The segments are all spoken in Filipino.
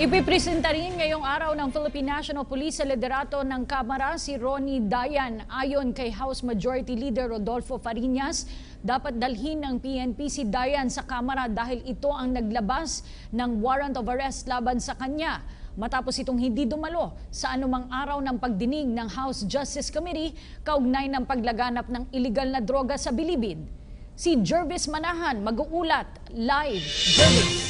Ipipresenta rin ngayong araw ng Philippine National Police sa liderato ng Kamara si Ronnie Dayan. Ayon kay House Majority Leader Rodolfo Fariñas, dapat dalhin ng PNP si Dayan sa Kamara dahil ito ang naglabas ng warrant of arrest laban sa kanya. Matapos itong hindi dumalo sa anumang araw ng pagdinig ng House Justice Committee kaugnay ng paglaganap ng iligal na droga sa Bilibid. Si Jervis Manahan mag-uulat live. Jervis.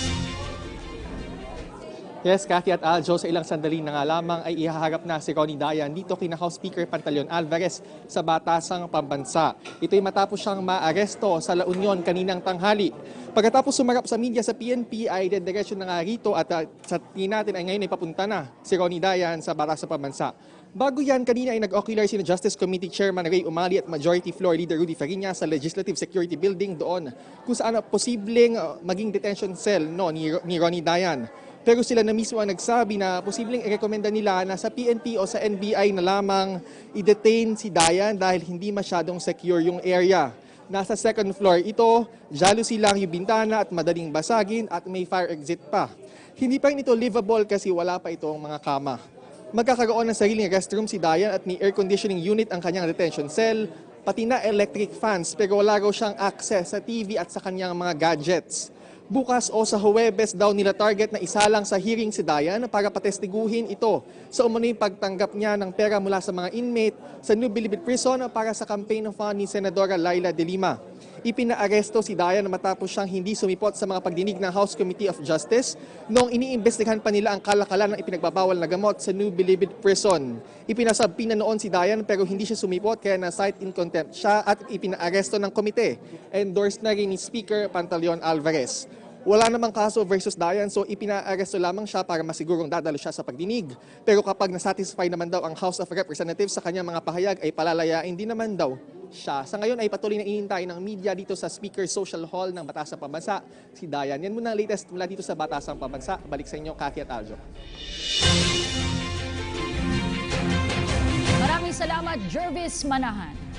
Yes, Cathy at Aljo, sa ilang sandali na nga lamang ay ihaharap na si Ronnie Dayan dito kina House Speaker Pantaleon Alvarez sa Batasang Pambansa. Ito'y matapos siyang maaresto sa La Union kaninang tanghali. Pagkatapos sumarap sa media sa PNP ay dediretso na nga rito at sa tingin natin ay ngayon ay papunta na si Ronnie Dayan sa Batasang Pambansa. Bago yan, kanina ay nag-ocular si Justice Committee Chairman Ray Umali at Majority Floor Leader Rudy Fariñas sa Legislative Security Building doon kung saan posibleng maging detention cell ni Ronnie Dayan. Pero sila na mismo ang nagsabi na posibleng i-recommenda nila na sa PNP o sa NBI na lamang i-detain si Dayan dahil hindi masyadong secure yung area. Nasa second floor ito, jalousie lang yung bintana at madaling basagin at may fire exit pa. Hindi pa rin ito livable kasi wala pa itong mga kama. Magkakaroon ng sariling restroom si Dayan at may air conditioning unit ang kanyang detention cell, pati na electric fans pero wala raw siyang access sa TV at sa kanyang mga gadgets. Bukas o sa Huwebes daw nila target na isa lang sa hearing si Dayan para patestiguhin ito sa umunoy pagtanggap niya ng pera mula sa mga inmate sa New Bilibid Prison para sa campaign fund ni Senadora Laila de Lima. Ipinaaresto si Dayan matapos siyang hindi sumipot sa mga pagdinig ng House Committee of Justice noong iniimbestigahan pa nila ang kalakalan ng ipinagbabawal na gamot sa New Bilibid Prison. Ipinasabpina noon si Dayan pero hindi siya sumipot kaya na-cite in contempt siya at ipinaaresto ng komite. Endorsed na rin ni Speaker Pantaleon Alvarez. Wala namang kaso versus Dayan so ipinaaresto lamang siya para masigurong dadalo siya sa pagdinig. Pero kapag nasatisfy naman daw ang House of Representatives sa kanyang mga pahayag ay palalayain din naman daw siya. Sa ngayon ay patuloy na inintay ng media dito sa Speaker's Social Hall ng Batasang Pambansa si Dayan. Yan muna ang latest mula dito sa Batasang Pambansa. Balik sa inyo, Cathy at Aljo. Maraming salamat, Jervis Manahan.